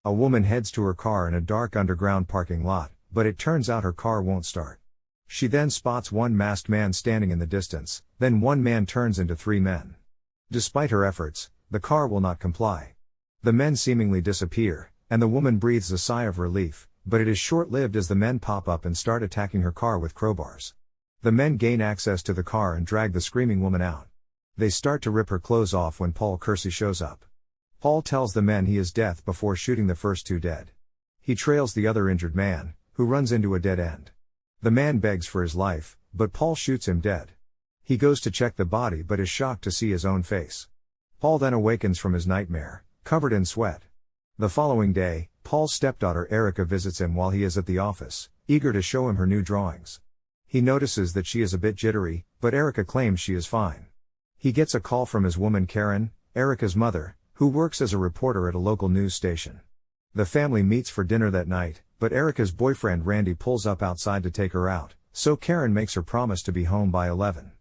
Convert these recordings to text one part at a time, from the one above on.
A woman heads to her car in a dark underground parking lot, but it turns out her car won't start. She then spots one masked man standing in the distance, then one man turns into three men. Despite her efforts, the car will not comply. The men seemingly disappear, and the woman breathes a sigh of relief, but it is short-lived as the men pop up and start attacking her car with crowbars. The men gain access to the car and drag the screaming woman out. They start to rip her clothes off when Kersey shows up. Paul tells the men he is death before shooting the first two dead. He trails the other injured man, who runs into a dead end. The man begs for his life, but Paul shoots him dead. He goes to check the body but is shocked to see his own face. Paul then awakens from his nightmare, covered in sweat. The following day, Paul's stepdaughter Erica visits him while he is at the office, eager to show him her new drawings. He notices that she is a bit jittery, but Erica claims she is fine. He gets a call from his woman Karen, Erica's mother, who works as a reporter at a local news station. The family meets for dinner that night, but Erica's boyfriend Randy pulls up outside to take her out, so Karen makes her promise to be home by 11.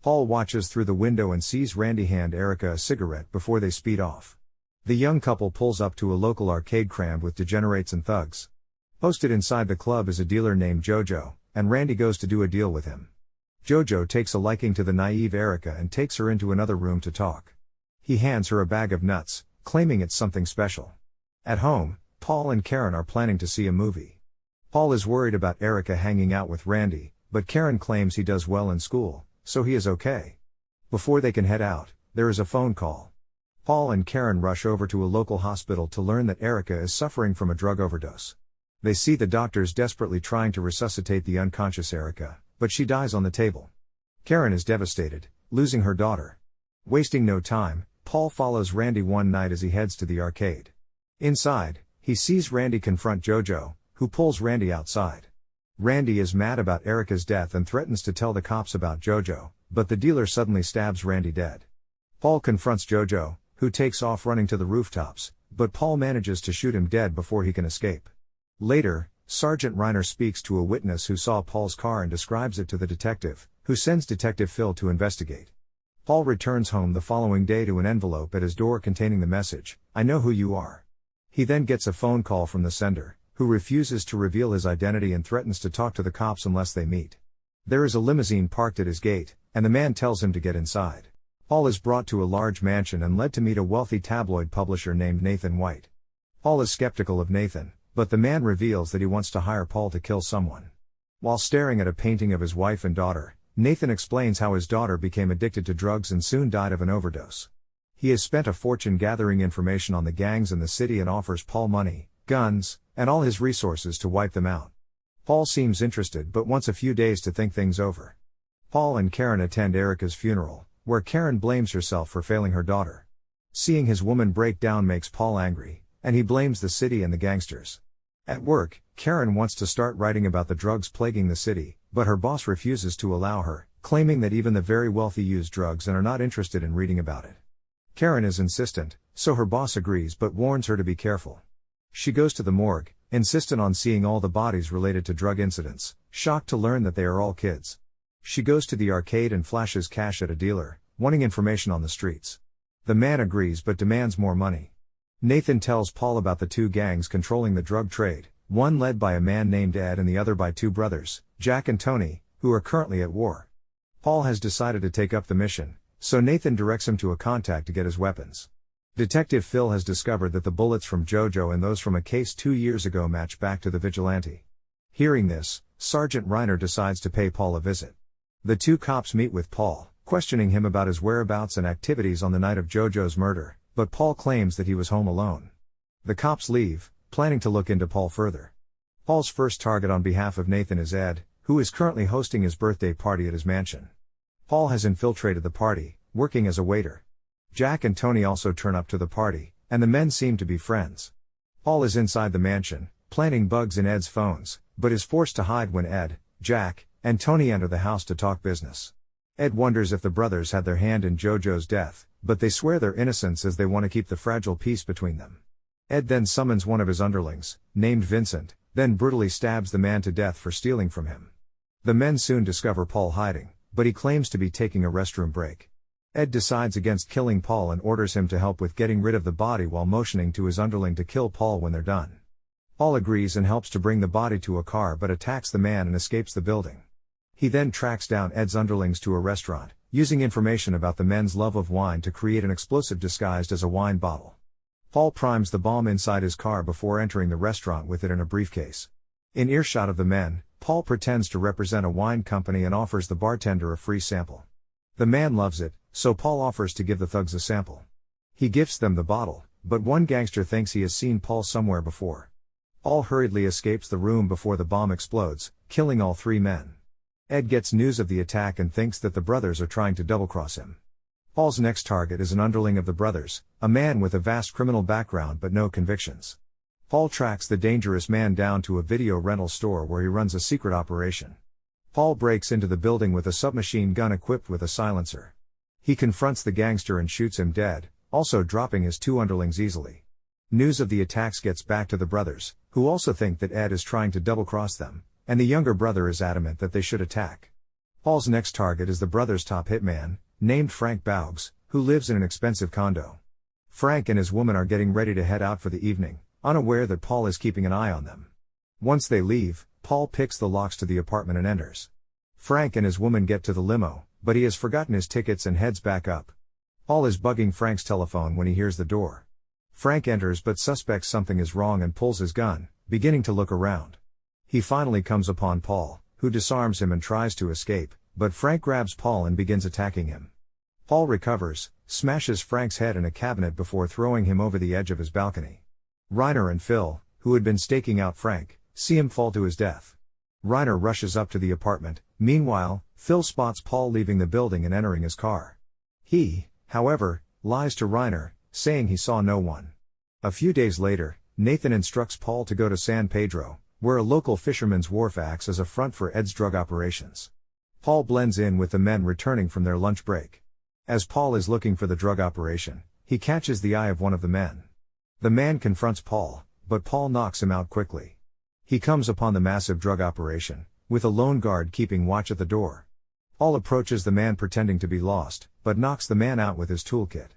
Paul watches through the window and sees Randy hand Erica a cigarette before they speed off. The young couple pulls up to a local arcade crammed with degenerates and thugs. Posted inside the club is a dealer named Jojo, and Randy goes to do a deal with him. Jojo takes a liking to the naive Erica and takes her into another room to talk. He hands her a bag of nuts, claiming it's something special. At home, Paul and Karen are planning to see a movie. Paul is worried about Erica hanging out with Randy, but Karen claims he does well in school, so he is okay. Before they can head out, there is a phone call. Paul and Karen rush over to a local hospital to learn that Erica is suffering from a drug overdose. They see the doctors desperately trying to resuscitate the unconscious Erica, but she dies on the table. Karen is devastated, losing her daughter. Wasting no time, Paul follows Randy one night as he heads to the arcade. Inside, he sees Randy confront Jojo, who pulls Randy outside. Randy is mad about Erica's death and threatens to tell the cops about Jojo, but the dealer suddenly stabs Randy dead. Paul confronts Jojo, who takes off running to the rooftops, but Paul manages to shoot him dead before he can escape. Later, Sergeant Reiner speaks to a witness who saw Paul's car and describes it to the detective, who sends Detective Phil to investigate. Paul returns home the following day to an envelope at his door containing the message, "I know who you are." He then gets a phone call from the sender, who refuses to reveal his identity and threatens to talk to the cops unless they meet. There is a limousine parked at his gate, and the man tells him to get inside. Paul is brought to a large mansion and led to meet a wealthy tabloid publisher named Nathan White. Paul is skeptical of Nathan, but the man reveals that he wants to hire Paul to kill someone. While staring at a painting of his wife and daughter, Nathan explains how his daughter became addicted to drugs and soon died of an overdose. He has spent a fortune gathering information on the gangs in the city and offers Paul money, guns, and all his resources to wipe them out. Paul seems interested but wants a few days to think things over. Paul and Karen attend Erica's funeral, where Karen blames herself for failing her daughter. Seeing his woman break down makes Paul angry, and he blames the city and the gangsters. At work, Karen wants to start writing about the drugs plaguing the city, but her boss refuses to allow her, claiming that even the very wealthy use drugs and are not interested in reading about it. Karen is insistent, so her boss agrees but warns her to be careful. She goes to the morgue, insistent on seeing all the bodies related to drug incidents, shocked to learn that they are all kids. She goes to the arcade and flashes cash at a dealer, wanting information on the streets. The man agrees but demands more money. Nathan tells Paul about the two gangs controlling the drug trade, one led by a man named Ed and the other by two brothers, Jack and Tony, who are currently at war. Paul has decided to take up the mission, so Nathan directs him to a contact to get his weapons. Detective Phil has discovered that the bullets from Jojo and those from a case 2 years ago match back to the vigilante. Hearing this, Sergeant Reiner decides to pay Paul a visit. The two cops meet with Paul, questioning him about his whereabouts and activities on the night of Jojo's murder, but Paul claims that he was home alone. The cops leave, planning to look into Paul further. Paul's first target on behalf of Nathan is Ed, who is currently hosting his birthday party at his mansion. Paul has infiltrated the party, working as a waiter. Jack and Tony also turn up to the party, and the men seem to be friends. Paul is inside the mansion, planting bugs in Ed's phones, but is forced to hide when Ed, Jack, and Tony enter the house to talk business. Ed wonders if the brothers had their hand in Jojo's death, but they swear their innocence as they want to keep the fragile peace between them. Ed then summons one of his underlings, named Vincent, then brutally stabs the man to death for stealing from him. The men soon discover Paul hiding, but he claims to be taking a restroom break. Ed decides against killing Paul and orders him to help with getting rid of the body while motioning to his underling to kill Paul when they're done. Paul agrees and helps to bring the body to a car but attacks the man and escapes the building. He then tracks down Ed's underlings to a restaurant, using information about the men's love of wine to create an explosive disguised as a wine bottle. Paul primes the bomb inside his car before entering the restaurant with it in a briefcase. In earshot of the men, Paul pretends to represent a wine company and offers the bartender a free sample. The man loves it, so Paul offers to give the thugs a sample. He gifts them the bottle, but one gangster thinks he has seen Paul somewhere before. Paul hurriedly escapes the room before the bomb explodes, killing all 3 men. Ed gets news of the attack and thinks that the brothers are trying to double-cross him. Paul's next target is an underling of the brothers, a man with a vast criminal background but no convictions. Paul tracks the dangerous man down to a video rental store where he runs a secret operation. Paul breaks into the building with a submachine gun equipped with a silencer. He confronts the gangster and shoots him dead, also dropping his 2 underlings easily. News of the attacks gets back to the brothers, who also think that Ed is trying to double-cross them, and the younger brother is adamant that they should attack. Paul's next target is the brothers' top hitman, named Frank Baugs, who lives in an expensive condo. Frank and his woman are getting ready to head out for the evening, unaware that Paul is keeping an eye on them. Once they leave, Paul picks the locks to the apartment and enters. Frank and his woman get to the limo, but he has forgotten his tickets and heads back up. Paul is bugging Frank's telephone when he hears the door. Frank enters but suspects something is wrong and pulls his gun, beginning to look around. He finally comes upon Paul, who disarms him and tries to escape, but Frank grabs Paul and begins attacking him. Paul recovers, smashes Frank's head in a cabinet before throwing him over the edge of his balcony. Reiner and Phil, who had been staking out Frank, see him fall to his death. Reiner rushes up to the apartment. Meanwhile, Phil spots Paul leaving the building and entering his car. He, however, lies to Reiner, saying he saw no one. A few days later, Nathan instructs Paul to go to San Pedro, where a local fisherman's wharf acts as a front for Ed's drug operations. Paul blends in with the men returning from their lunch break. As Paul is looking for the drug operation, he catches the eye of one of the men. The man confronts Paul, but Paul knocks him out quickly. He comes upon the massive drug operation, with a lone guard keeping watch at the door. Paul approaches the man pretending to be lost, but knocks the man out with his toolkit.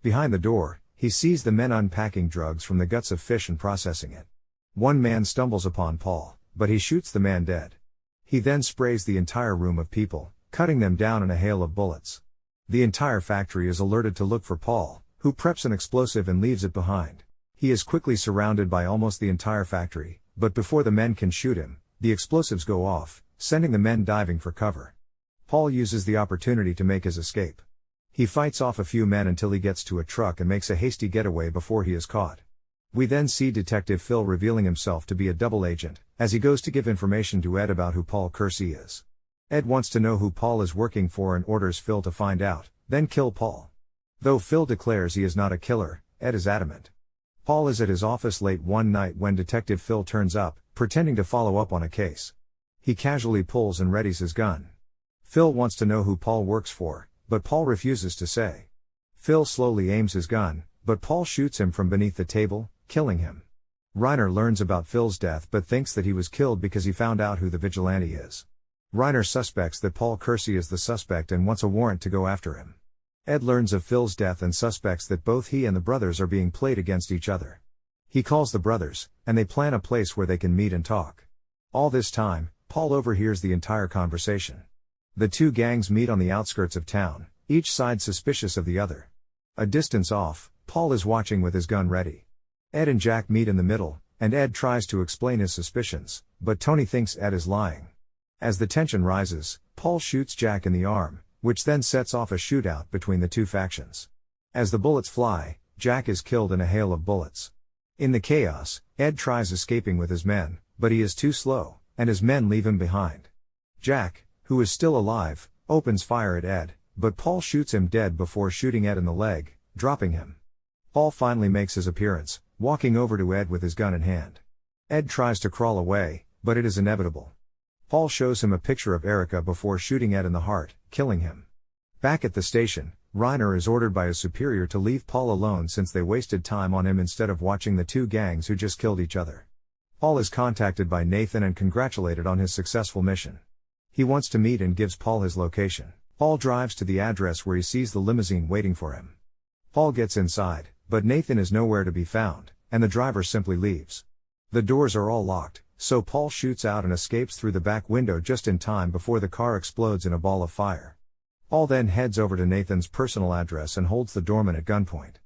Behind the door, he sees the men unpacking drugs from the guts of fish and processing it. One man stumbles upon Paul, but he shoots the man dead. He then sprays the entire room of people, cutting them down in a hail of bullets. The entire factory is alerted to look for Paul, who preps an explosive and leaves it behind. He is quickly surrounded by almost the entire factory, but before the men can shoot him, the explosives go off, sending the men diving for cover. Paul uses the opportunity to make his escape. He fights off a few men until he gets to a truck and makes a hasty getaway before he is caught. We then see Detective Phil revealing himself to be a double agent, as he goes to give information to Ed about who Paul Kersey is. Ed wants to know who Paul is working for and orders Phil to find out, then kill Paul. Though Phil declares he is not a killer, Ed is adamant. Paul is at his office late one night when Detective Phil turns up, pretending to follow up on a case. He casually pulls and readies his gun. Phil wants to know who Paul works for, but Paul refuses to say. Phil slowly aims his gun, but Paul shoots him from beneath the table, killing him. Reiner learns about Phil's death but thinks that he was killed because he found out who the vigilante is. Reiner suspects that Paul Kersey is the suspect and wants a warrant to go after him. Ed learns of Phil's death and suspects that both he and the brothers are being played against each other. He calls the brothers, and they plan a place where they can meet and talk. All this time, Paul overhears the entire conversation. The 2 gangs meet on the outskirts of town, each side suspicious of the other. A distance off, Paul is watching with his gun ready. Ed and Jack meet in the middle, and Ed tries to explain his suspicions, but Tony thinks Ed is lying. As the tension rises, Paul shoots Jack in the arm, which then sets off a shootout between the 2 factions. As the bullets fly, Jack is killed in a hail of bullets. In the chaos, Ed tries escaping with his men, but he is too slow, and his men leave him behind. Jack, who is still alive, opens fire at Ed, but Paul shoots him dead before shooting Ed in the leg, dropping him. Paul finally makes his appearance, walking over to Ed with his gun in hand. Ed tries to crawl away, but it is inevitable. Paul shows him a picture of Erica before shooting Ed in the heart, killing him. Back at the station, Reiner is ordered by his superior to leave Paul alone since they wasted time on him instead of watching the 2 gangs who just killed each other. Paul is contacted by Nathan and congratulated on his successful mission. He wants to meet and gives Paul his location. Paul drives to the address where he sees the limousine waiting for him. Paul gets inside, but Nathan is nowhere to be found, and the driver simply leaves. The doors are all locked, so Paul shoots out and escapes through the back window just in time before the car explodes in a ball of fire. Paul then heads over to Nathan's personal address and holds the doorman at gunpoint.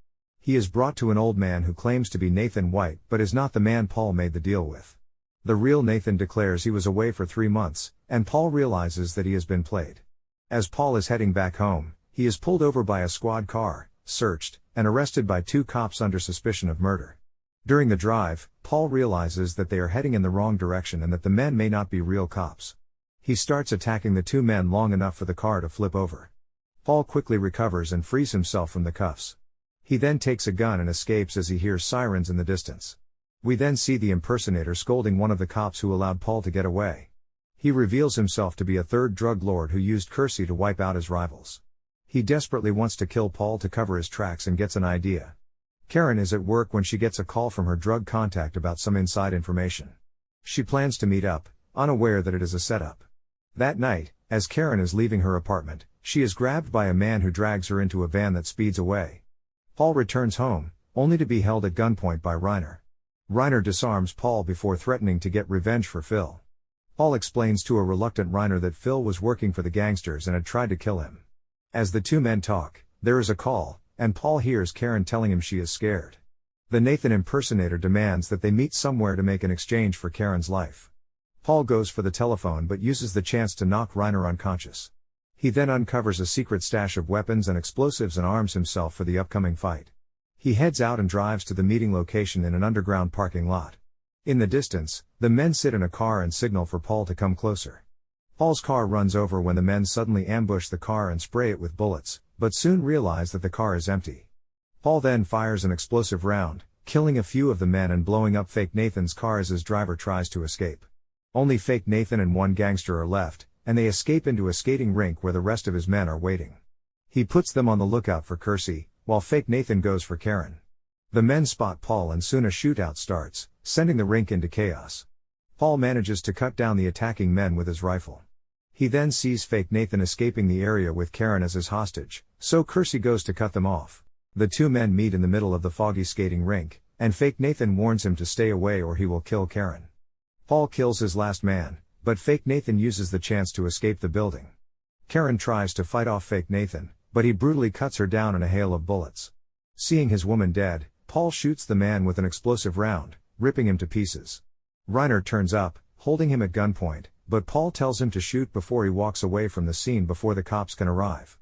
He is brought to an old man who claims to be Nathan White but is not the man Paul made the deal with. The real Nathan declares he was away for 3 months, and Paul realizes that he has been played. As Paul is heading back home, he is pulled over by a squad car, searched, and arrested by 2 cops under suspicion of murder. During the drive, Paul realizes that they are heading in the wrong direction and that the men may not be real cops. He starts attacking the 2 men long enough for the car to flip over. Paul quickly recovers and frees himself from the cuffs. He then takes a gun and escapes as he hears sirens in the distance. We then see the impersonator scolding one of the cops who allowed Paul to get away. He reveals himself to be a third drug lord who used Kersey to wipe out his rivals. He desperately wants to kill Paul to cover his tracks and gets an idea. Karen is at work when she gets a call from her drug contact about some inside information. She plans to meet up, unaware that it is a setup. That night, as Karen is leaving her apartment, she is grabbed by a man who drags her into a van that speeds away. Paul returns home, only to be held at gunpoint by Reiner. Reiner disarms Paul before threatening to get revenge for Phil. Paul explains to a reluctant Reiner that Phil was working for the gangsters and had tried to kill him. As the 2 men talk, there is a call, and Paul hears Karen telling him she is scared. The Nathan impersonator demands that they meet somewhere to make an exchange for Karen's life. Paul goes for the telephone but uses the chance to knock Reiner unconscious. He then uncovers a secret stash of weapons and explosives and arms himself for the upcoming fight. He heads out and drives to the meeting location in an underground parking lot. In the distance, the men sit in a car and signal for Paul to come closer. Paul's car runs over when the men suddenly ambush the car and spray it with bullets, but soon realize that the car is empty. Paul then fires an explosive round, killing a few of the men and blowing up fake Nathan's car as his driver tries to escape. Only fake Nathan and 1 gangster are left, and they escape into a skating rink where the rest of his men are waiting. He puts them on the lookout for Kersey, while fake Nathan goes for Karen. The men spot Paul and soon a shootout starts, sending the rink into chaos. Paul manages to cut down the attacking men with his rifle. He then sees fake Nathan escaping the area with Karen as his hostage, so Kersey goes to cut them off. The 2 men meet in the middle of the foggy skating rink, and fake Nathan warns him to stay away or he will kill Karen. Paul kills his last man, but fake Nathan uses the chance to escape the building. Karen tries to fight off fake Nathan, but he brutally cuts her down in a hail of bullets. Seeing his woman dead, Paul shoots the man with an explosive round, ripping him to pieces. Reiner turns up, holding him at gunpoint, but Paul tells him to shoot before he walks away from the scene before the cops can arrive.